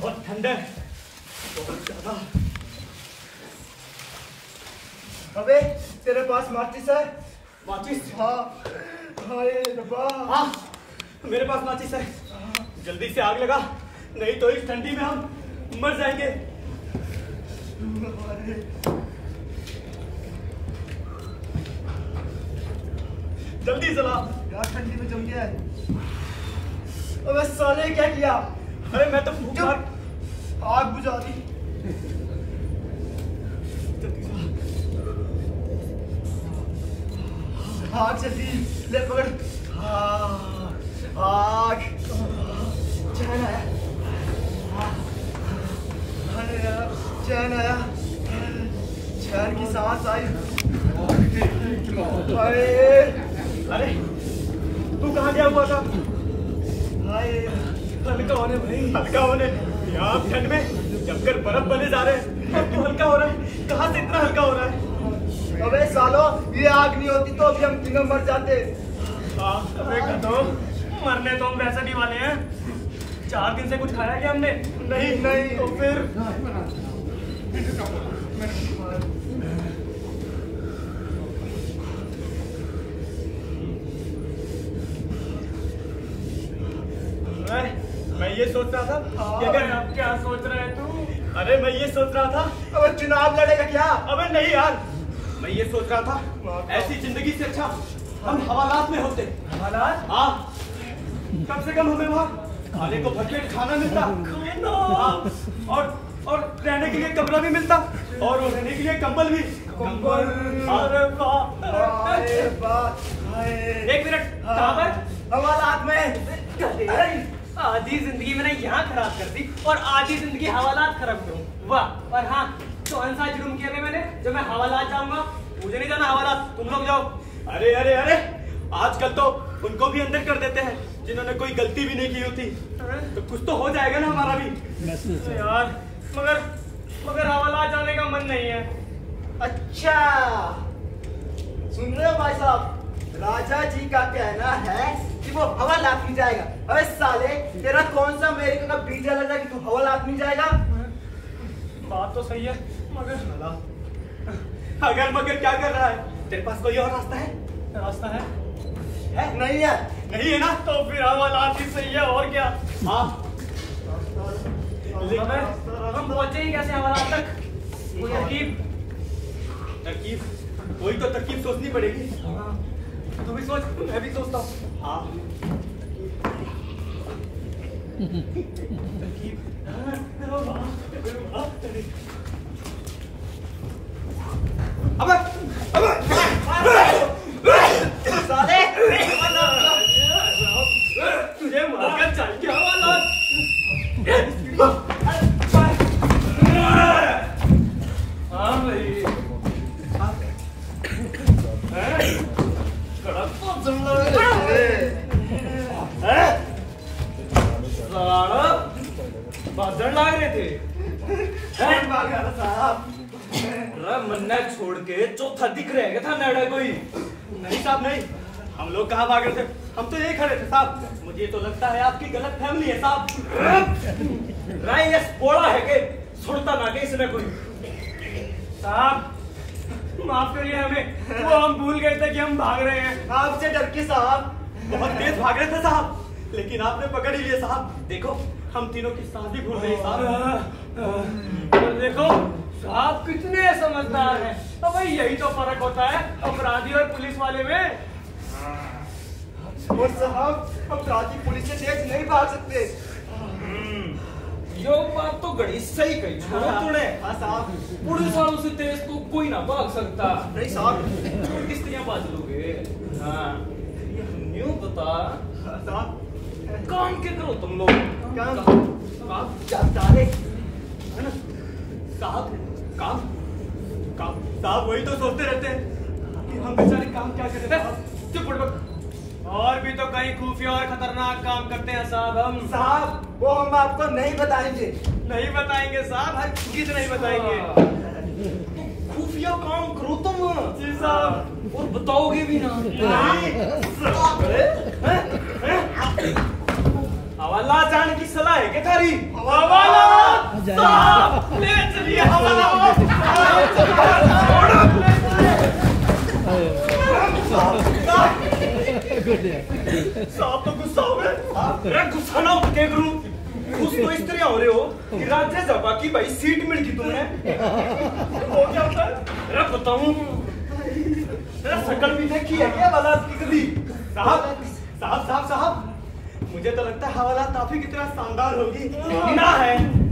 बहुत ठंड है, बहुत ज्यादा। अबे तेरे पास माचिस है? माचिस? हाँ। हाय रब्बा। हाँ मेरे पास माचिस है। जल्दी से आग लगा, नहीं तो इस ठंडी में हम मर जाएंगे। जल्दी चला यार, ठंडी में जम गया है। अबे साले क्या किया? अरे मैं तो फूंक मार। आग बुझा दी। आग जल्दी ले पकड़। आग चैन आया। अरे यार चैन आया, चैन की सांस आई। अरे तू कहाँ गया हुआ था? हाय हल्का होने भाई, हल्का होने। यहाँ ठंड में जमकर बर्फ बने जा रहे हैं, अब तू हल्का हो रहा है। कहाँ से इतना हल्का हो रहा है? अबे सालो, ये आग नहीं होती तो अभी हम तीनों मर जाते। अबे गधो, मरने तो हम वैसे भी वाले हैं। 4 दिन से कुछ खाया क्या हमने? नहीं तो फिर मैं ये सोच रहा था कि अगर आप क्या सोच रहे हैं तू? अरे मैं ये सोच रहा था, अबे चुनाव लड़ेगा क्या? अबे नहीं यार, मैं ये सोच रहा था ऐसी जिंदगी से अच्छा हम हवालात में होते। हवालात? हाँ, कम से कम हमें वहाँ खाने को भरपेट खाना मिलता, और रहने के लिए कमरा भी मिलता, और रहने के लिए कंबल भी। कंबल? अरे वाह। एक मिनट, कहाँ पर? हवालात में। आधी जिंदगी मैंने यहाँ खराब कर दी और आधी जिंदगी हवालात खराब करूँ। वाह। और हाँ, कौन सा जुर्म किया मैंने जो मैं हवालात जाऊंगा? मुझे नहीं जाना हवालात, तुम लोग जाओ। अरे अरे अरे, आजकल तो उनको भी अंदर कर देते हैं जिन्होंने कोई गलती भी नहीं की होती। तो कुछ तो हो जाएगा ना हमारा भी। यार मगर हवालात जाने का मन नहीं है। अच्छा सुन रहे हो भाई साहब, राजा जी का कहना है कि वो हवालात नहीं जाएगा। अबे साले, तेरा कौन सा अमेरिका का वीजा लगा कि तू हवालात नहीं जाएगा? बात तो सही है, मगर मगर क्या कर रहा है? तेरे पास कोई और रास्ता है? रास्ता है? नहीं है। नहीं है ना? तो फिर हवालात ही सही है, और क्या। हाँ, हम पहुंचे कैसे हवालात तक? कोई तरकीब कोई तो तरकीब सोचनी पड़ेगी। तू भी सोच, मैं भी सोचता हूँ। हाँ, अबे साले, तुझे मारकर चल के हवालात। हाँ भाई, बादल लाग रहे थे साहब। मन्ना छोड़ के चौथा दिख रहेगा था नाड़ा कोई? नहीं साहब नहीं, हम लोग कहाँ भाग रहे थे? हम तो यही खड़े थे साहब। मुझे तो लगता है आपकी गलत फैमिली है साहब। पोड़ा है के सुनता ना के इसमें कोई। साहब माफ करिए हमें, वो हम भूल गए थे कि हम भाग रहे हैं। आपसे डर के साहब। बहुत तेज भाग रहे थे साहब, लेकिन आपने पकड़ ही लिया साहब। देखो हम तीनों की सांस भी भूल गए साहब। और देखो साहब कितने समझदार हैं। अब भाई यही तो फर्क होता है अपराधी और पुलिस वाले में। और साहब, अपराधी पुलिस से तेज नहीं भाग सकते। यो बात तो घड़ी सही कही छोड़ो तूने। हाँ साहब। पुलिस वालों से तेज तो कोई ना भाग सकता। नहीं साहब। किस तरह बाज लोगे? हाँ न्यू बता साहब, काम क्या करो तुम लोग? काम साले है ना साहब? काम काम साहब वही तो सोचते रहते हैं कि हम बेचारे काम क्या कर रहे हैं। चुप बुड़बक। और भी तो कई खुफिया और खतरनाक काम करते हैं साहब हम। साहब, वो हम आपको नहीं बताएंगे। नहीं बताएंगे साहब, हर चीज नहीं बताएंगे। खुफिया काम करो तुम जी साहब, और बताओगे भी ना। हवाला हवाला जाने की सलाह है क्या थारी? हवाला साहब ले चलिए हवाला साहब तो गुस्सा हो गए। अरे गुस्सा ना हो क्या करूं? खुश तो इस तरह हो रहे हो कि राज्य सभा की भाई सीट मिल गई तुम्हें। वो क्या होता है? अरे बताऊं, अरे शकल भी देखी है क्या हवालात की कभी? साहब साहब साहब साहब, मुझे तो लगता है हवालात काफी कितना शानदार होगी।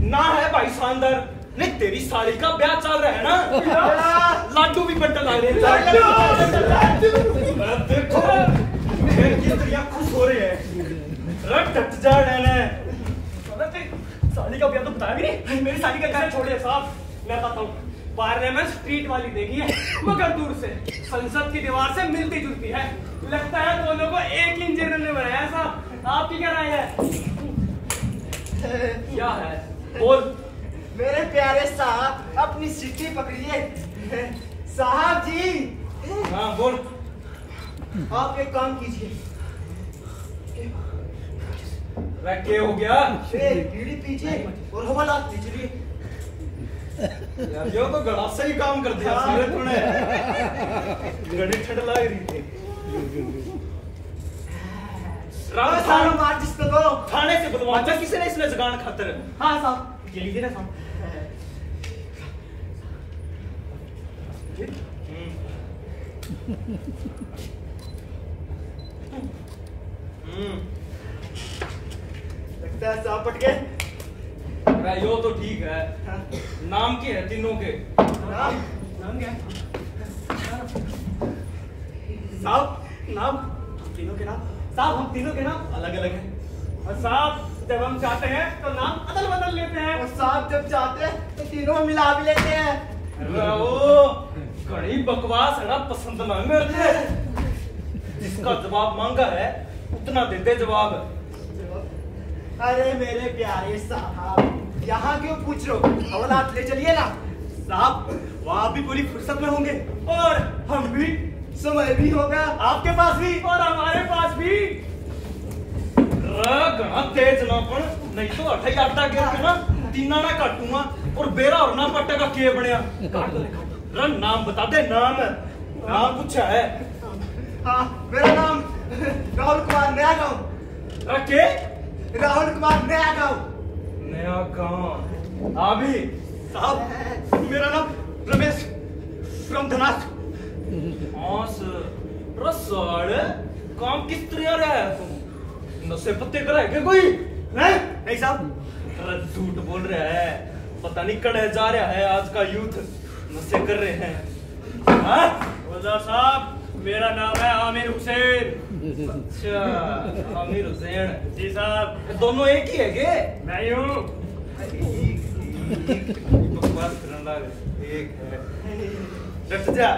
ना है भाई शानदार। नहीं, तेरी साली का ब्याह चल रहा है ना, लाडू भी बंटन आ रहे हैं। देखो मेरी स्त्रियां खुश हो रही है। डट जा रहने। साली का ब्याह तो बताया भी नहीं। मेरी साली का घर छोड़िए साहब, मैं बताता हूँ। पार्लियामेंट स्ट्रीट वाली देखी है मगर दूर से, संसद की दीवार से मिलती जुलती है। लगता है दोनों को एक ही इंजीनियर ने बनाया साहब। आपकी क्या राय है? क्या है? बोल। मेरे प्यारे साहब अपनी सीटी पकड़िए। साहब जी। हाँ बोल। आप एक काम कीजिए, क्या हो गया? बीड़ी पीजिए और हवालात ले चलिए। यार यो तो गड़ा सही काम कर दिया सारे तूने। गड़ी ठंड लग रही थी। सारा मार जिसको दो। थाने से बुलवा किसी ने इसने जगान खातर। हाँ साहब, ये लीजिए ना साहब। लगता है साहब पट गए। यो तो ठीक है। नाम क्या है तीनों के? नाम क्या है? साहब नाम तीनों के नाम साहब, हम तीनों के नाम अलग अलग है। और साहब जब हम चाहते हैं तो नाम अदल बदल लेते हैं। और साहब जब चाहते हैं तो तीनों में मिला भी लेते हैं। ओ बड़ी बकवास है ना, पसंद ना मेरे। जिसका जवाब मांगा है उतना देते जवाब। अरे मेरे प्यारे साहब, यहाँ क्यों पूछ रहे हो? हवालात ले चलिए ना। साहब वहाँ भी पूरी फुर्सत में होंगे और हम भी। समय भी होगा आपके पास भी और हमारे पास भी। घना तेज ना पण, नहीं तो अठाई आटा गिर के ना तीना ना काटूंगा और बेरा और ना पट्टे का के बढ़िया। रन नाम बता दे। नाम पूछा है। हाँ, मेरा नाम राहुल कुमार नया गाँव। रखे राहुल कुमार नया गाँव। नया गाँव। अभी साहब मेरा नाम रमेश फ्रॉम धनास। रसोड़ काम किस तरह रहा है तुम? नशे पत्ते करा है क्या कोई? नहीं साहब, झूठ बोल रहा है। पता नहीं कड़े जा रहा है आज का यूथ, नशे कर रहे हैं। हाँ साहब मेरा नाम है आमिर हुसैन। अच्छा आमिर हुसैन जी साहब। दोनों एक ही है क्या? मैं ही हूँ। बकवास करने लगा। एक है। डट जा।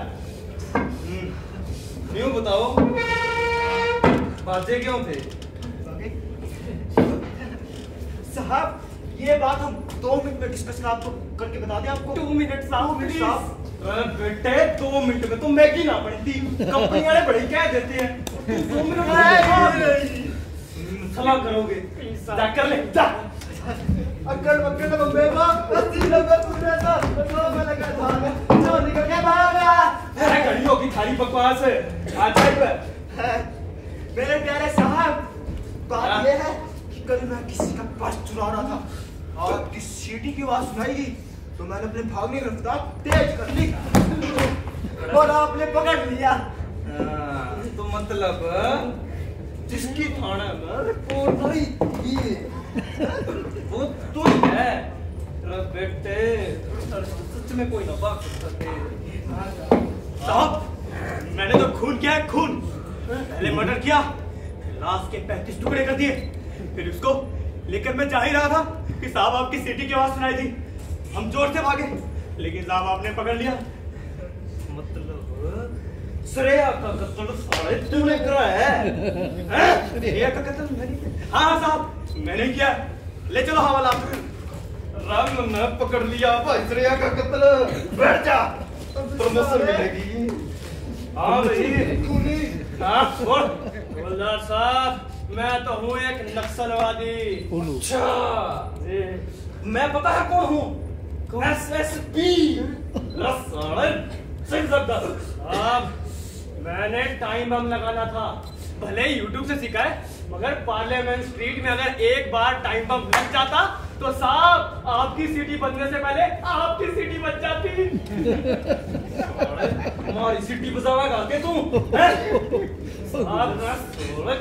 यूं बताओ बाजे क्यों थे? साहब ये बात हम 2 मिनट में डिस्कशन आपको करके बता दें। आपको 2 मिनट साहब प्लीज। अरे बेटे 2 मिनट में तो मैगी ना बनती। कंपनी वाले बड़े कह देते हैं 2 मिनट में सलाह करोगे। जा कर ले जा। अक्कड़ बक्कड़ का बम्बे का 80 लोग पूरे साथ तो मैं लगा था जो निकल के भागा। अरे घड़ी होगी थारी बकवास आ जाए। मेरे प्यारे साहब बात ये है कि कल मैं किसी का पर्स चुरा रहा था और किस सीटी की आवाज सुनाई दी तो मैंने अपने भागने की रफ्तार तेज कर ली और आपने पकड़ लिया। तो मतलब जिसकी थाने में रिपोर्ट आई वो तू ही है। बेटे सच में कोई ना भाग सकता। साहब मैंने तो खून किया है, खून। पहले मर्डर किया, लाश के 35 टुकड़े कर दिए, फिर उसको लेकर मैं जा ही रहा था कि साहब आपकी सीटी की आवाज सुनाई दी। हम जोर से भागे लेकिन साहब आपने पकड़ लिया। मतलब श्रेया का कत्ल साले तूने करा है? श्रेया का कत्ल मैंने? हाँ साहब मैंने किया। ले चलो हवालात। रंग ने पकड़ लिया भाई श्रेया का कत्ल। बैठ जा, प्रमोशन मिलेगी। हाँ भाई हाँ बोल। हवलदार साहब मैं तो हूँ एक नक्सलवादी। अच्छा, मैं पता है कौन हूँ? SSP। अब मैंने टाइम बम लगाना था, भले ही YouTube से सीखा है, मगर पार्लियामेंट स्ट्रीट में अगर एक बार टाइम बम लग जाता तो साहब आपकी सीटी बजने से पहले आपकी सीटी बज जाती। हमारी सीटी बजावा गा के तू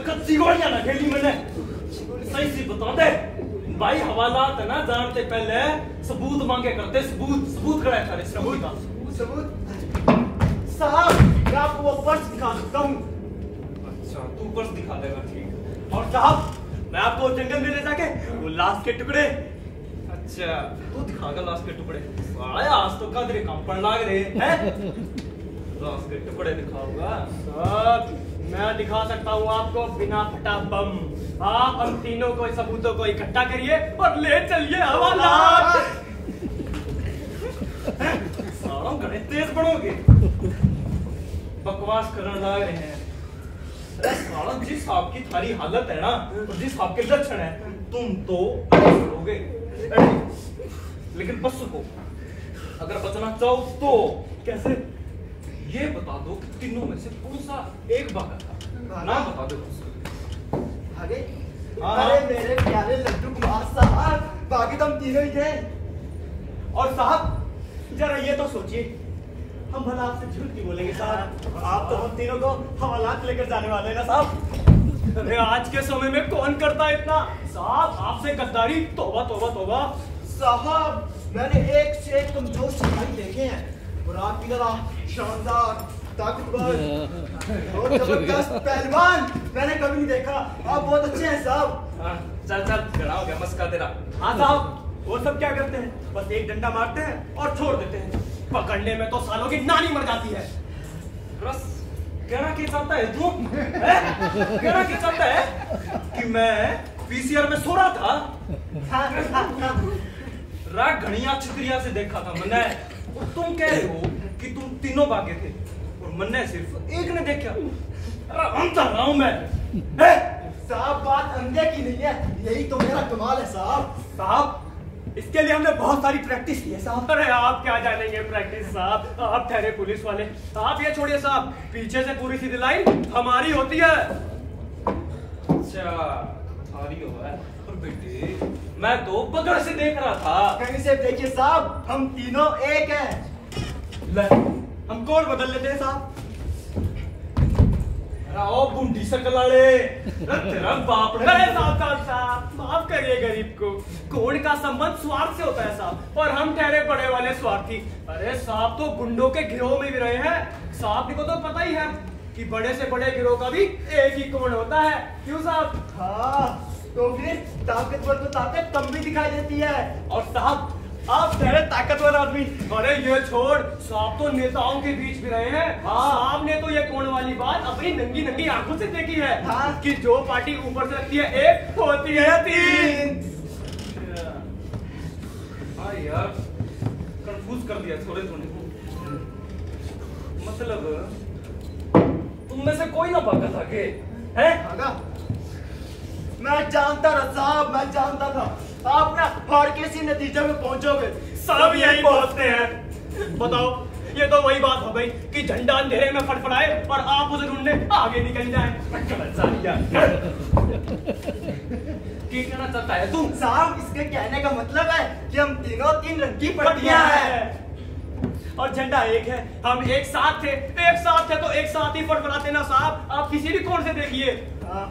कच्ची गोलियां ना खेली मैंने। सही सी बता दे भाई, हवालात है ना, जानते पहले सबूत मांगे करते। सबूत खड़ा है सारे सबूत साहब मैं आपको वो पर्स दिखा सकता हूँ। अच्छा तू पर्स दिखा देगा, ठीक। और साहब मैं आपको जंगल में ले जाके वो लाश के टुकड़े। अच्छा तू दिखागा लाश के टुकड़े? आज तो कदरे काम पड़ लाग रहे हैं। लाश के टुकड़े दिखाऊंगा साहब, मैं दिखा सकता हूँ आपको बिना फटा बम। आप हम तीनों को सबूतों को इकट्ठा करिए और ले चलिए हवालात। सालों घने तेज बनोगे, बकवास करने लग रहे हैं। अरे सालों, जिस आपकी थारी हालत है ना और जिस आपके लक्षण है, तुम तो करोगे। लेकिन बस को अगर बचना चाहो तो कैसे? ये बता दो कि तीनों में से कौन सा एक भागा था? नाम बता दो बस। आगे हाँ। अरे मेरे प्यारे लड्डू कुमार साहब, बाकी तो हम तीनों ही थे। और साहब जरा ये तो सोचिए, हम भला आपसे झूठ क्यों बोलेंगे साहब? आप तो हम तीनों को हवालात लेकर जाने वाले हैं ना साहब। अरे आज के समय में कौन करता है इतना? साहब आपसे गद्दारी, तौबा तौबा तौबा। साहब मैंने एक से एक कमजोर सिपाही देखे हैं, और आपकी तरह शानदार, ताकतवर और जबरदस्त पहलवान मैंने कभी नहीं देखा। आप बहुत अच्छे हैं साहब। चल खड़ा हो गया मस्का तेरा। हाँ साहब, वो सब क्या करते हैं? बस एक डंडा मारते हैं और छोड़ देते हैं। पकड़ने में तो सालों की नानी मर जाती है। बस कहना क्या चाहता है तू? कहना क्या चाहता है कि मैं पीसीआर में सो रहा था? राग घड़िया छित्रिया से देखा था मैंने, और तुम कह रहे हो कि तुम तीनों भागे थे और मैंने सिर्फ एक ने देखा। अरे अंधा रहा हूं मैं। साहब बात अंधे की नहीं है, यही तो मेरा कमाल है साहब। साहब इसके लिए हमने बहुत सारी प्रैक्टिस की है साहब। अरे आप क्या जानेंगे प्रैक्टिस साहब, आप ठहरे पुलिस वाले। आप ये छोड़िए साहब, पीछे से पूरी सीधी लाइन हमारी होती है। अच्छा थारी हो है। और बेटे मैं तो बगड़ से देख रहा था। कहीं से देखिए साहब, हम तीनों एक हैं। ले, हम कौन बदल लेते हैं साहब? ओ बुंडी सकलाड़े, तेरा बाप रे। अरे साहब माफ करिए गरीब को। कोण का संबंध स्वार्थ से होता है साहब, और हम ठहरे बड़े वाले स्वार्थी। अरे साहब तो गुंडों के गिरोह में भी रहे हैं साहब, को तो पता ही है कि बड़े से बड़े गिरोह का भी एक ही कोण होता है। क्यों साहब? हाँ तो फिर ताकतवर को ताकत कम भी दिखाई देती है। और साहब आप ठहरे ताकतवर आदमी। अरे ये छोड़, साहब तो नेताओं के बीच भी रहे हैं। साहब ने तो ये कोण वाली बात अपनी नंगी नंगी आंखों से देखी है। हाँ। कि जो पार्टी ऊपर से लगती है एक, होती है तीन। हाँ यार कंफ्यूज कर दिया थोड़े को। मतलब तुम में से कोई ना भागा था के? हैं? भागा? मैं जानता था साहब, मैं जानता था आप ना हार के इसी नतीजे में पहुंचोगे। सब यही पहुंचते हैं। बताओ, ये तो वही बात हो गई कि झंडा अंधेरे में फड़फड़ाए और आप उसे ढूंढने आगे निकल जाए। क्या कहना चाहता है तुम? साहब इसके कहने का मतलब है कि हम तीनों तीन रंग की पट्टियां हैं और झंडा एक है। हम एक साथ थे तो एक साथ ही फड़फड़ाते ना साहब। आप किसी भी कोण से देखिए। हाँ,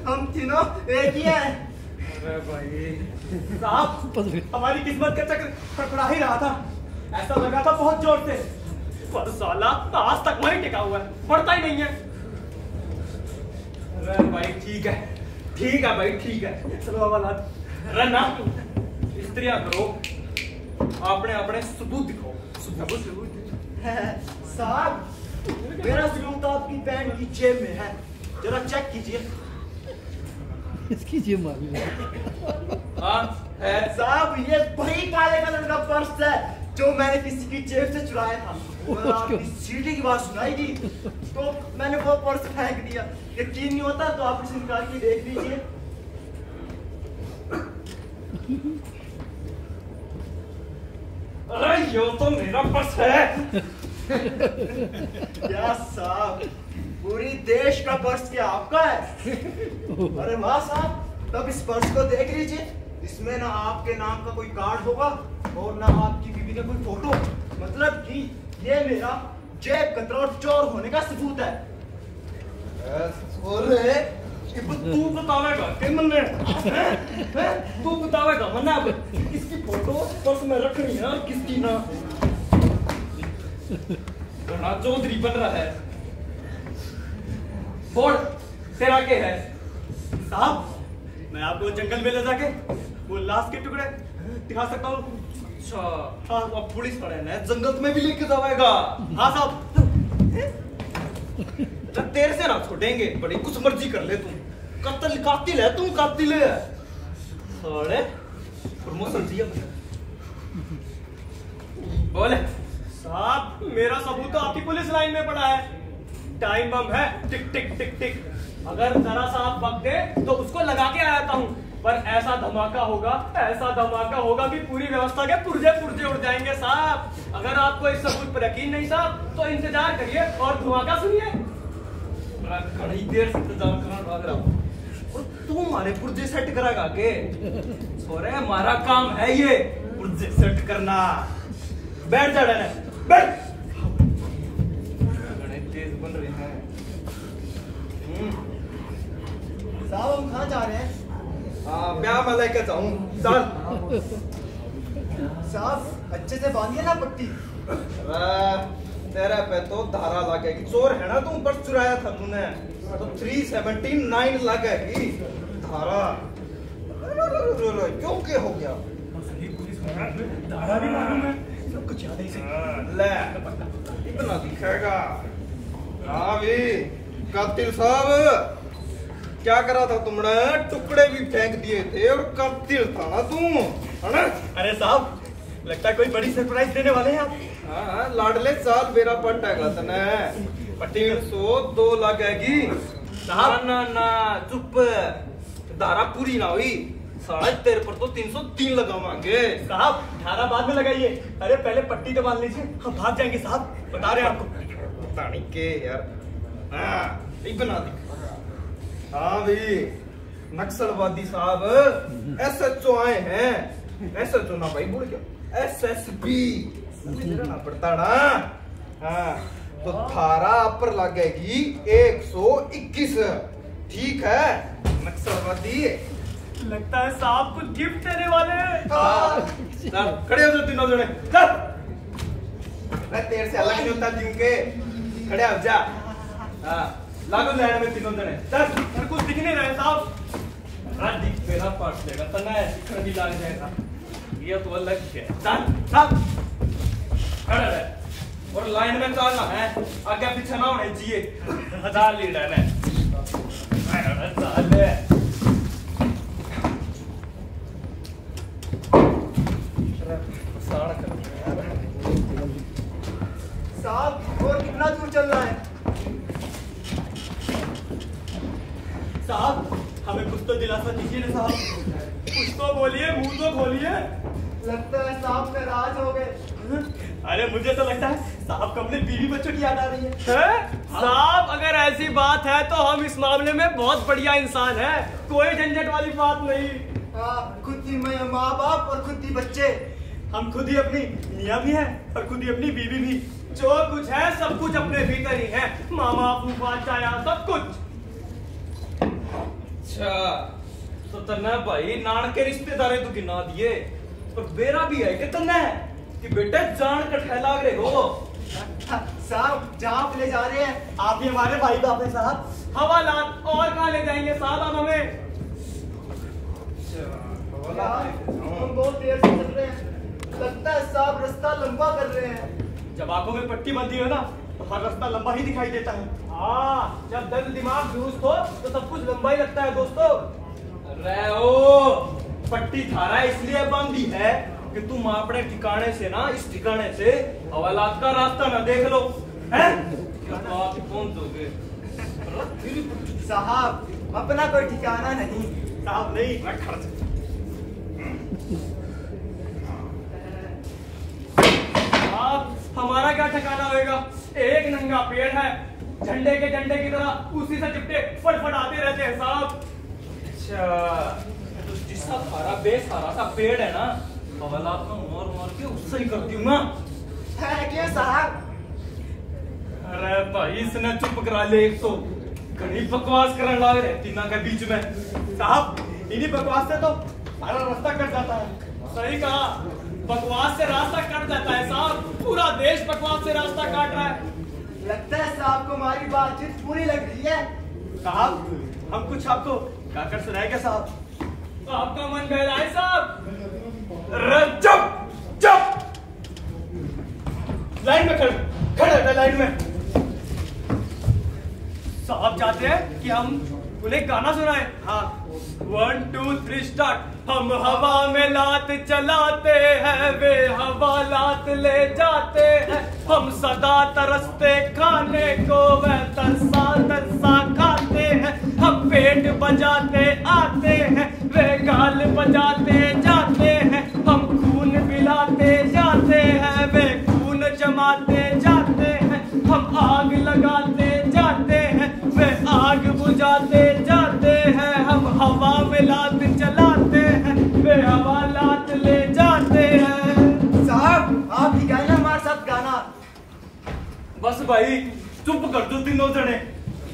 हम तीनों एक ही हैं। अरे भाई साहब हमारी किस्मत का चक्र फड़फड़ा ही रहा था। ऐसा लगा था बहुत जोर से, पर साला आज तक वहीं टिका हुआ है, पड़ता ही नहीं है। अरे भाई ठीक है भाई ठीक है। चलो हवालात। अरे ना स्त्रियां करो, अपने अपने सबूत दिखाओ। सबूत साहब मेरा सबूत आपकी पैंट की जेब में है, जरा चेक कीजिए। इसकी जेब मांगी हाँ है साहब ये वही काले कलर का पर्स है जो मैंने किसी की जेब से चुराया था। आपकी सीटी की बात सुनाई थी तो मैंने वो पर्स फेंक दिया। यकीन नहीं होता तो आप इसे निकाल के देख लीजिए। अरे यो तो मेरा पर्स है। क्या साहब, पूरी देश का पर्स क्या आपका है? अरे वाह साहब, तब इस पर्स को देख लीजिए। इसमें ना आपके नाम का कोई कार्ड होगा और ना आपकी बीवी का कोई फोटो। मतलब कि ये मेरा जेब कतरा और चोर होने का सबूत है। तू बतावेगा के मन्ने तू बतावेगा मन्ना अब किसकी फोटो पर्स में रखनी है और किसकी ना। बड़ा चौधरी बन रहा है। बोल तेरा के है? साहब मैं आपको जंगल में ले जाके वो लाश के टुकड़े दिखा सकता हूँ। अच्छा हाँ, अब पुलिस पड़े ना जंगल में भी लेके जाएगा। हाँ साहब, तेरे से ना छोड़ेंगे, बड़ी कुछ मर्जी कर ले तुम। कातिल है तुम, कातिल है। अरे प्रमोशन दिया बोले साहब, मेरा सबूत तो आपकी पुलिस लाइन में पड़ा है। टाइम बम है, टिक टिक टिक टिक। अगर जरा सा आप वक्त दे तो उसको लगा के आता हूँ, पर ऐसा धमाका होगा कि पूरी व्यवस्था के पुर्जे उड़ जाएंगे साहब। अगर आपको इस सबूत पर यकीन नहीं साहब तो इंतजार करिए और धमाका सुनिए। घनी देर से इंतजार करना लग रहा हूँ और तू हमारे पुर्जे सेट कराएगा के? छोरे हमारा काम है ये पुर्जे सेट करना। बैठ जा डने, बैठ। घने तेज बन रहे हैं। साहब हम कहाँ जा रहे हैं? हाँ ब्याह में लेके जाऊं। चल साहब अच्छे से बांधिए ना पट्टी। तेरे पे तो धारा लगेगी। चोर है ना तू, पर्स चुराया था तूने तो 379 लगेगी धारा। क्यों क्या हो गया? धारा भी मालूम है, सब कुछ याद है इसे। ले इतना दिखेगा। हाँ भी कातिल साहब, क्या करा था तुमने? टुकड़े भी फेंक दिए थे और कातिल था ना तू, है ना? अरे साहब लगता है कोई बड़ी सरप्राइज देने वाले हैं आप। हाँ लाडले साल बेरा पट्टा तने 302 लगेगी। ना चुप, धारा पूरी ना हुई साढ़े तेरे पर तो 303 लगावांगे। साहब धारा बाद में लगाइए, अरे पहले पट्टी तो बांध लीजिए, हम भाग जाएंगे साहब, बता रहे हैं आपको। पता नहीं के यार। हाँ एक बना दी। हाँ भी नक्सलवादी साहब SHO आए हैं। SHO ना भाई बोल क्या, SSB ना पड़ता ना। हाँ तो धारा पर लगेगी 121। ठीक है नक्सलवादी। लगता है साहब कुछ गिफ्ट देने वाले हैं। चल खड़े हो जाओ तीनों जने, चल। मैं तेरे से अलग नहीं होता दिन के, खड़े हो जा। हाँ लागो लाइन में तीनों जने, चल। पर कुछ दिख नहीं रहे साहब। आज दिख मेरा पार्ट देगा तना दिखने भी लग जाएगा। ये तो अलग है। चल चल खड़ा रह और लाइन में चलना है, आगे पीछे ना होने चाहिए। हजार लीडर है साहब और कितना दूर चलना है? साहब हमें कुछ तो दिलासा दीजिए ना साहब, कुछ तो बोलिए, मुंह तो खोलिए। लगता है साहब नाराज हो गए। अरे मुझे तो लगता है साहब को अपने बीवी बच्चों की याद आ रही है? साहब अगर ऐसी बात है तो हम इस मामले में बहुत बढ़िया इंसान है, कोई झंझट वाली बात नहीं। खुद ही माँ बाप और खुद ही बच्चे, हम खुद ही अपनी मियाँ भी है और खुद ही अपनी बीवी भी। जो कुछ है सब कुछ अपने भीतर ही है, मामा फूफा चाया सब कुछ। अच्छा तो तना भाई नान के रिश्तेदारे तो गिना दिए, पर बेरा भी है कि तना कि बेटे जान कठै लाग रहे हो। साहब जहाँ आप ले जा रहे हैं आप ही हमारे भाई बाप है साहब। हवालात और कहाँ ले जाएंगे साहब आप हमें? हम बहुत देर से चल रहे हैं, लगता है साहब रास्ता लंबा कर रहे हैं। जब आंखों में पट्टी बंधी हो ना तो हर रास्ता लंबा ही दिखाई देता है। हाँ जब दिल दिमाग दुरुस्त हो तो सब कुछ लंबा ही लगता है दोस्तों। अरे ओ पट्टी थारा इसलिए बांधी है कि तुम अपने ठिकाने से ना, इस ठिकाने से हवालात का रास्ता ना देख लो, हैं? क्या आप कौन दोगे? साहब अपना कोई ठिकाना नहीं। साहब नहीं, मैं खर्च। आप हमारा क्या ठिकाना होएगा? एक नंगा पेड़ है, झंडे की तरह उसी से चिपटे फटफटाते रहते हैं साहब। अच्छा, तो जिसका खारा बेसहारा सा पेड़ है ना, हवालात में मार के उससे ही कर दूंगा। है क्यों साहब? अरे भाई इसने चुप करा ले, एक तो घनी बकवास करने लग रहे तीनों के बीच में। साहब इन्हीं बकवास से तो सारा रास्ता कट जाता है। सही कहा, बकवास से रास्ता कट जाता है साहब। पूरा देश बकवास से रास्ता काट रहा है। लगता है साहब को हमारी बातचीत पूरी लग रही है। साहब हम कुछ आपको गाकर सुनाए क्या साहब? तो आपका मन बहलाए साहब? चुप चुप, लाइन में खड़े लाइन में। साहब चाहते हैं कि हम उन्हें गाना सुनाए? हाँ, 1 2 3 स्टार्ट। हम हवा में लात चलाते हैं, वे हवालात ले जाते हैं। हम सदा तरसते खाने को, वह तरसा तरसा खाते हैं। हम पेट बजाते आते हैं, वे गाल बजाते जाते हैं। हम खून पिलाते जाते हैं, वे खून जमाते जाते हैं। हम आग लगाते जाते हैं, वे आग बुझाते जाते हैं। हम हवा में लात चलाते हैं, वे हवालात ले जाते हैं। साहब आप ही गाइए हमारे साथ गाना। बस भाई चुप कर दो तीनों जने,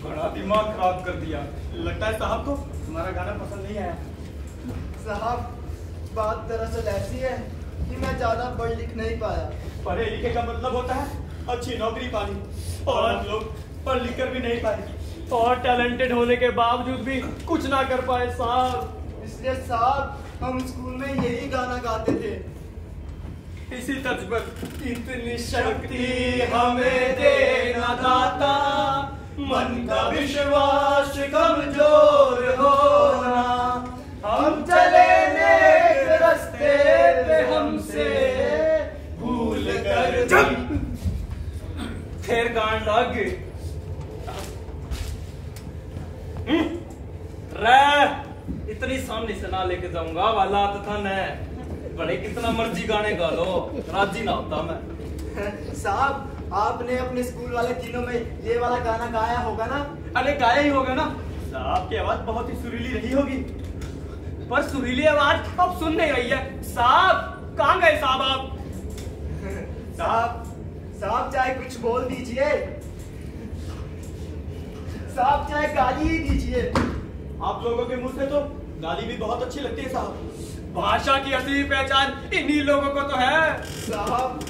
बड़ा दिमाग खराब कर दिया। लगता है साहब को हमारा गाना पसंद नहीं आया। साहब बात दरअसल ऐसी है कि मैं ज्यादा पढ़ लिख नहीं पाया। पढ़े लिखे का मतलब होता है अच्छी नौकरी पानी, और हम लोग पढ़ लिख कर भी नहीं पाए और टैलेंटेड होने के बावजूद भी कुछ ना कर पाए साहब। इसलिए साहब हम स्कूल में यही गाना गाते थे। इसी तर्ज पर इतनी शक्ति हमें देना दाता, मन का विश्वास कमजोर होना। हम चले नेक रास्ते पे, हमसे भूल कर फिर गान लग इतनी सामने से ना लेके जाऊंगा वाला था न, बड़े कितना मर्जी गाने गा लो, राजी ना होता मैं। साहब आपने अपने स्कूल वाले दिनों में ये वाला गाना गाया होगा ना? अरे गाया ही होगा ना। साहब की आवाज बहुत ही सुरीली रही होगी। पर सुरीली आवाज अब सुन नहीं रही है। साहब कहाँ गए साहब आप? साहब चाहे कुछ बोल दीजिए, साहब चाहे गाली ही दीजिए। आप लोगों के मुंह से तो गाली भी बहुत अच्छी लगती है साहब। भाषा की असली पहचान इन्हीं लोगों को तो है। साहब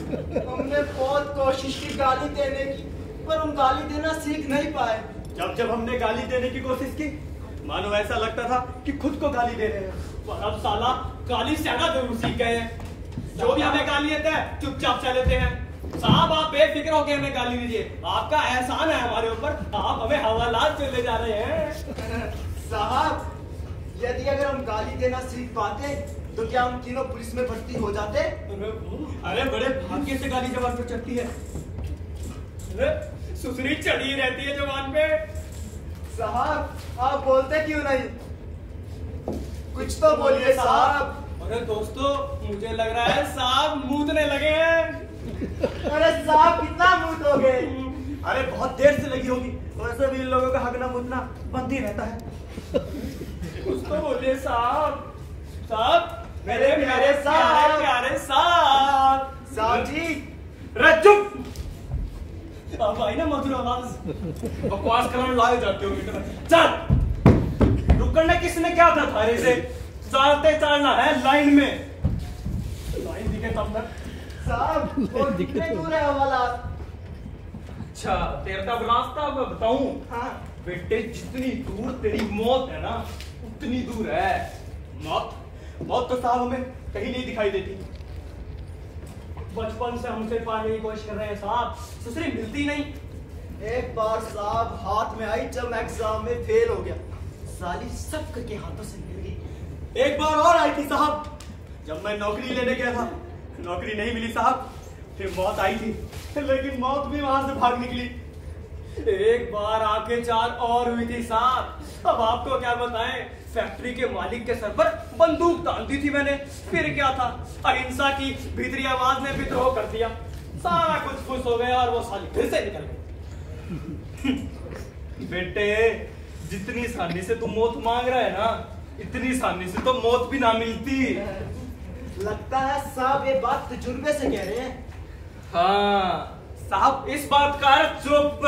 हमने बहुत कोशिश की गाली देने की, पर हम गाली देना सीख नहीं पाए। जब हमने गाली देने की कोशिश की, मानो ऐसा लगता था कि खुद को गाली दे रहे हैं। पर अब साला गाली से आना जरूर सीख गए हैं। जो भी हमें गाली देते हैं चुपचाप चल लेते हैं। साहब आप बेफिक्र होकर हमें गाली दीजिए, आपका एहसान है हमारे ऊपर। आप हमें हवालात चले जा रहे हैं। साहब यदि अगर हम गाली देना सीख पाते तो क्या हम तीनों पुलिस में भर्ती हो जाते? अरे बड़े भाग्य से गाली जबान पर चढ़ती है। अरे सुसरी चढ़ी रहती है जवान पे। साहब आप बोलते क्यों नहीं? कुछ तो बोलिए साहब। अरे दोस्तों मुझे लग रहा है साहब मूतने लगे हैं। अरे साहब कितना मूत हो गए? अरे बहुत देर से लगी होगी, वैसे भी इन लोगों का हगना मुतना बंद ही रहता है। कुछ तो बोलिए साहब। साहब मेरे प्यारे साहब। प्यारे साहब। साहब जी चुप, अब आई ना मधुर आवाज। बकवास करने लाए जाते हो। चल रुकने किसने क्या था थारे से? चलते चलना है लाइन में। लाइन दिखे तब तक। साहब और कितने दूर है हवाला? अच्छा तेरे का रास्ता मैं बताऊं? हाँ बेटे जितनी दूर तेरी मौत है ना, उतनी दूर है मौत। मौत तो साहब हमें कहीं नहीं दिखाई देती। बचपन से हमसे पाने की कोशिश कर रहे हैं साहब, सुसरी मिलती नहीं। एक बार साहब हाथ में आई जब मैं एग्जाम में फेल हो गया। साली सब करके हाथों से मिल गई। एक बार और आई थी साहब, जब मैं नौकरी लेने गया था, नौकरी नहीं मिली साहब, फिर मौत आई थी, लेकिन मौत भी वहां से भाग निकली। एक बार आंखें चार और हुई थी साहब। अब आपको क्या बताएं, फैक्ट्री के मालिक के सर पर बंदूक तान दी थी मैंने। फिर क्या था, अहिंसा की भीतरी आवाज ने विद्रोह कर दिया। सारा कुछ खुश हो गया और वो साली फिर से निकल गई। बेटे, जितनी आसानी से तुम मौत मांग रहा है ना, इतनी आसानी से तो मौत भी ना मिलती। लगता है साहब ये बात तजुर्बे से कह रहे हैं। हाँ साहब, इस बात का चुप।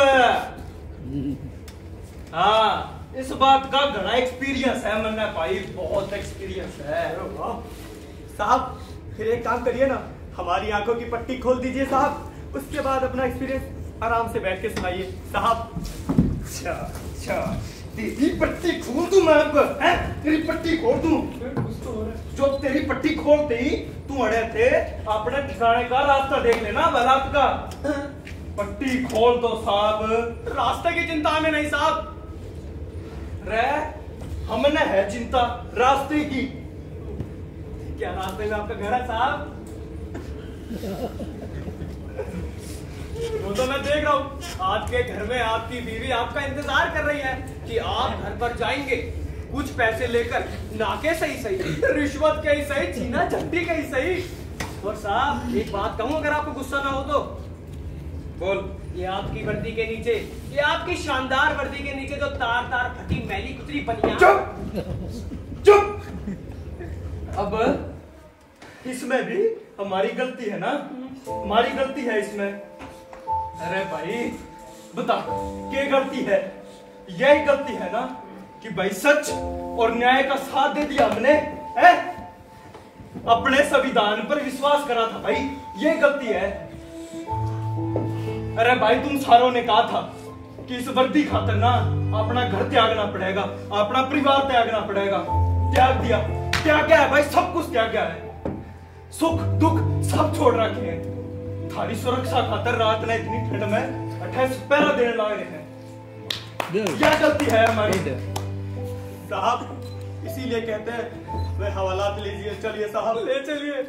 हाँ, इस बात का घना एक्सपीरियंस है मैंने भाई, बहुत एक्सपीरियंस है साहब। फिर एक काम करिए ना, हमारी आंखों की पट्टी खोल दीजिए साहब, उसके बाद अपना एक्सपीरियंस आराम से बैठ के सुनाइए साहब। अच्छा अच्छा, तेरी पट्टी खोल दूं मैं अब, हैं? तेरी पट्टी खोल दूं। जो तेरी पट्टी खोलते ही तू अड़े थे, अपने ठिकाने का रास्ता देख लेना बारात का। पट्टी खोल दो साहब। रास्ते की चिंता में नहीं साहब। हमने है चिंता रास्ते की। क्या रास्ते में आपका घर है साहब? वो तो मैं देख रहा हूँ, आपके घर में आपकी बीवी आपका इंतजार कर रही है कि आप घर पर जाएंगे कुछ पैसे लेकर, नाके सही सही, रिश्वत के ही सही, छीना झंडी के ही सही। और साहब एक बात कहूँ, अगर आपको गुस्सा ना हो तो बोल। ये आपकी वर्दी के नीचे, ये आपकी शानदार वर्दी के नीचे जो तार तार फटी मैली कुतरी बनियान। चुप चुप। अब इसमें भी हमारी गलती है ना, हमारी गलती है इसमें। अरे भाई बता, क्या गलती है? यही गलती है ना कि भाई सच और न्याय का साथ दे दिया हमने, है? अपने संविधान पर विश्वास करा था भाई, ये गलती है। अरे भाई, तुम सारों ने कहा था कि इस वर्दी खातर ना अपना घर त्यागना पड़ेगा, अपना परिवार त्यागना पड़ेगा। त्याग दिया। त्याग है भाई, सब कुछ त्याग है, सुख दुख सब छोड़ रखे हैं। थारी सुरक्षा खातर रात ने इतनी ठंड में 28 पैरा देने लग रहे हैं। क्या गलती है हमारी साहब? इसीलिए कहते हैं वे हवालात लीजिए। चलिए साहब, ले चलिए।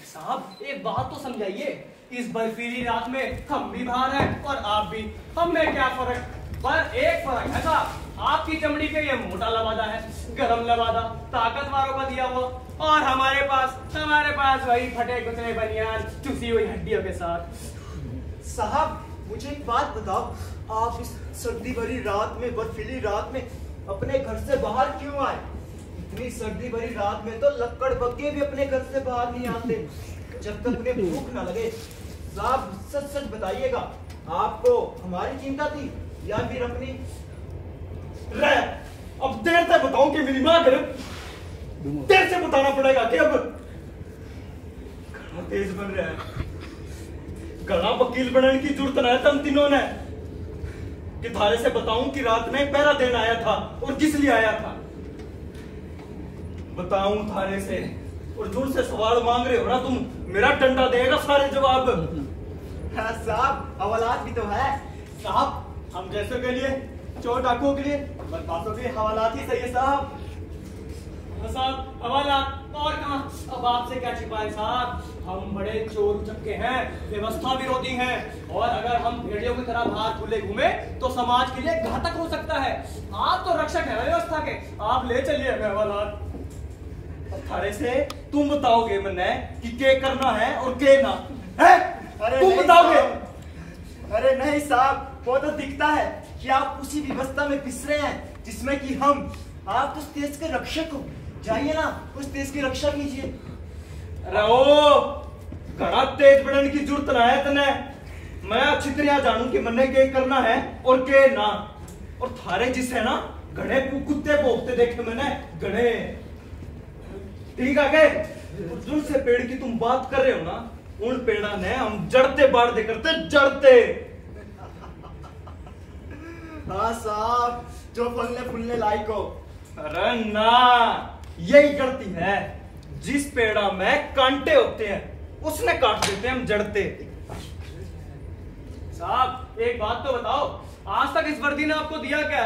साहब एक बात तो समझाइए, इस बर्फीली रात में हम भी बाहर हैं और आप भी, हम में क्या फर्क? पर एक फर्क है साहब, आपकी चमड़ी पे ये मोटा लवादा है, गरम लवादा, ताकतवारों का दिया हुआ, और हमारे पास वही फटे कुचले बनियान चुसी हुई हड्डियों के साथ। साहब मुझे एक बात बताओ, आप इस सर्दी भरी रात में, बर्फीली रात में अपने घर से बाहर क्यों आए? इतनी सर्दी भरी रात में तो लक्कड़ बग्गे भी अपने घर से बाहर नहीं आते जब तक उन्हें भूख ना लगे। साहब सच सच बताइएगा, आपको हमारी चिंता थी या फिर अपनी? अब देर से बताऊं कि मेरी मां घर, देर से बताना पड़ेगा कि अब घना तेज बन रहा है, घना वकील बनने की जरूरत ना है तुम तीनों ने कि थारे से बताऊं कि रात में पहरा देने आया था और किस लिए आया था। बताऊं थारे से, और जोर से सवाल मांग रहे हो ना तुम, मेरा डंडा देगा सारे जवाब। हाँ साहब, हवालात भी तो है। साहब हम जैसे के लिए, चोर डाकुओं के लिए, बदमाशों के लिए हवालात ही सही है साहब। साहब हवालात और कहाँ, अब आपसे क्या छिपाए साहब, हम बड़े चोर उचक्के हैं, व्यवस्था विरोधी हैं, और अगर हम भेड़ियों की तरह बाहर खुले घूमे तो समाज के लिए घातक हो सकता है। आप तो रक्षक हैं व्यवस्था के, आप ले चलिए हमें हवालात। थारे से तुम बताओगे मैंने कि क्या करना है और क्या ना है? तुम बताओगे? अरे नहीं साहब, वो तो दिखता है कि आप उसी व्यवस्था में पिस रहे हैं जिसमें कि हम। आप तो उस देश के रक्षक हो, जाइए ना उस देश की रक्षा कीजिए। अरे ओ, घड़ा तेज बढ़ने की जरूरत ना है तने, मैं अच्छी तरह जानू कि मैंने क्या करना है और क्या ना। और थारे जिसे ना घड़े कुत्ते भोंकते देखे मैंने, घड़े ठीक है गए। जिन से पेड़ की तुम बात कर रहे हो ना, उन पेड़ा ने हम जड़ते बाढ़ दे करते जड़ते। हाँ साहब, जो फलने फूलने लायक हो। अरे ना, यही गलती है, जिस पेड़ा में कांटे होते हैं उसने काट देते हैं हम जड़ते। साहब एक बात तो बताओ, आज तक इस वर्दी ने आपको दिया क्या?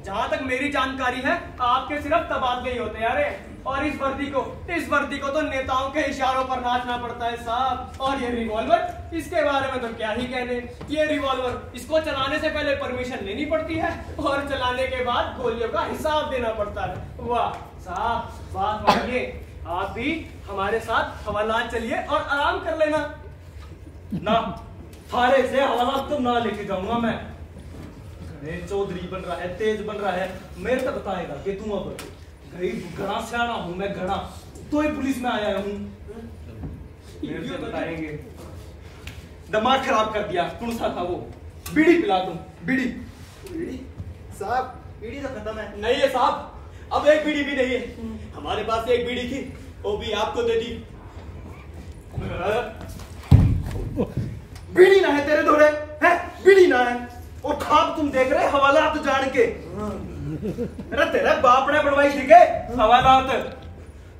जहां तक मेरी जानकारी है आपके सिर्फ तबादले ही होते हैं। अरे और इस वर्दी को तो नेताओं के इशारों पर नाचना पड़ता है साहब। और ये रिवॉल्वर, इसके बारे में तो क्या ही कहने। ये रिवॉल्वर, इसको चलाने से पहले परमिशन लेनी पड़ती है और चलाने के बाद गोलियों का हिसाब देना पड़ता है। वाह साहब, बात मानिए, आप भी हमारे साथ हवालात चलिए और आराम कर लेना। ना, थारे से हवालात तो ना लेके जाऊंगा मैं। चौधरी बन रहा है, तेज बन रहा है, मेरे को बताएगा कि तू अब घड़ा सियाना हूं मैं, घड़ा तो ही पुलिस में आया हूं। मेरे से बताएंगे। दिमाग खराब कर दिया। कौन सा था वो? बीड़ी पिला दूं? बीड़ी साहब बीड़ी तो खत्म है। नहीं है साहब, अब एक बीड़ी भी नहीं है। हमारे पास एक बीड़ी थी, वो भी आपको दे दी। बीड़ी ना है तेरे धोरे है? बीड़ी ना है और खाब तुम देख रहे हवालात जान के। अरे तेरे बाप ने बनवाई थी के हवालात?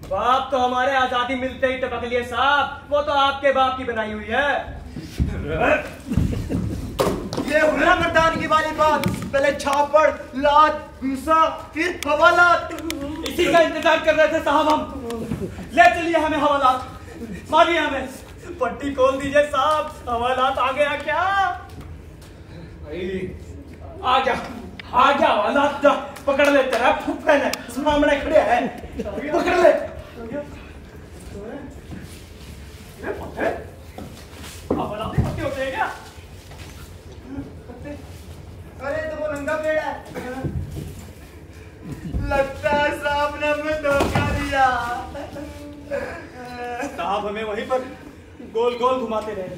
बाप तो हमारे आजादी मिलते ही टपक लिए साहब, वो तो आपके बाप की बनाई हुई है। ये हुई ना मर्दानगी वाली बात। पहले छापड़, लात, गुस्सा, फिर हवालात। इसी का इंतजार कर रहे थे साहब हम। ले चलिए हमें हवालात, मारिए हमें। पट्टी खोल दीजिए साहब, हवालात आ गया क्या? आ जा हवालात, जा पकड़ ले। तेरा फुफे ने सामने खड़े हैं, पकड़ ले। हवालात के पत्ते होते हैं क्या? अरे तो वो नंगा पेड़ है। लगता है साहब ने हमें धोखा दिया। साहब हमें वहीं पर गोल गोल घुमाते रहे,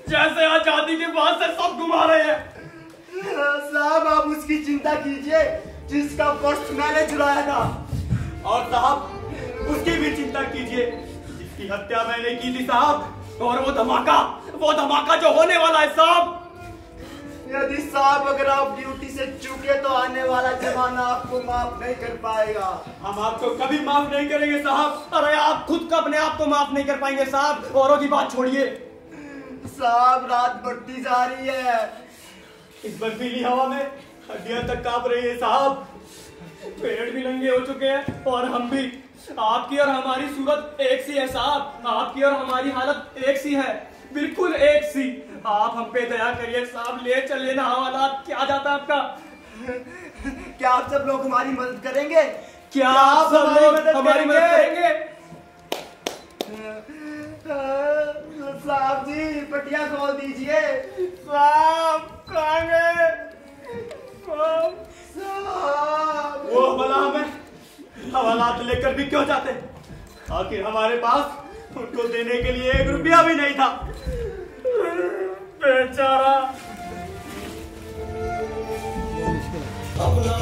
जैसे आजादी के बाद से सब घुमा रहे हैं। साहब आप उसकी चिंता कीजिए जिसका पर्स मैंने चुराया था। और साहब उसकी भी चिंता कीजिए जिसकी हत्या मैंने की थी साहब। और वो धमाका जो होने वाला है साहब। यदि साहब अगर आप ड्यूटी से चूके तो आने वाला जमाना आपको माफ नहीं कर पाएगा। हम आपको कभी माफ नहीं करेंगे साहब। अरे आप खुद का अपने आप को माफ नहीं कर पाएंगे साहब, औरों की बात छोड़िए। साहब रात बढ़ती जा रही है। इस बर्फीली हवा में हड्डियां तक कांप रही है साहब। पेड़ भी नंगे हो चुके हैं और हम भी। आपकी और हमारी सूरत एक सी है साहब, आपकी और हमारी हालत एक सी है, बिल्कुल एक सी। आप हम पे दया करिए साहब, ले चलिए ना हवालात। क्या जाता है आपका? क्या आप सब लोग हमारी मदद करेंगे? क्या आप सब लोग हमारी मदद करेंगे? साहब जी पटिया खोल दीजिए। साहब कहाँ गए? साहब वो भला हमें हवालात लेकर भी क्यों जाते? आखिर हमारे पास उनको देने के लिए 1 रुपया भी नहीं था। बेचारा। मुश्किल है। अपना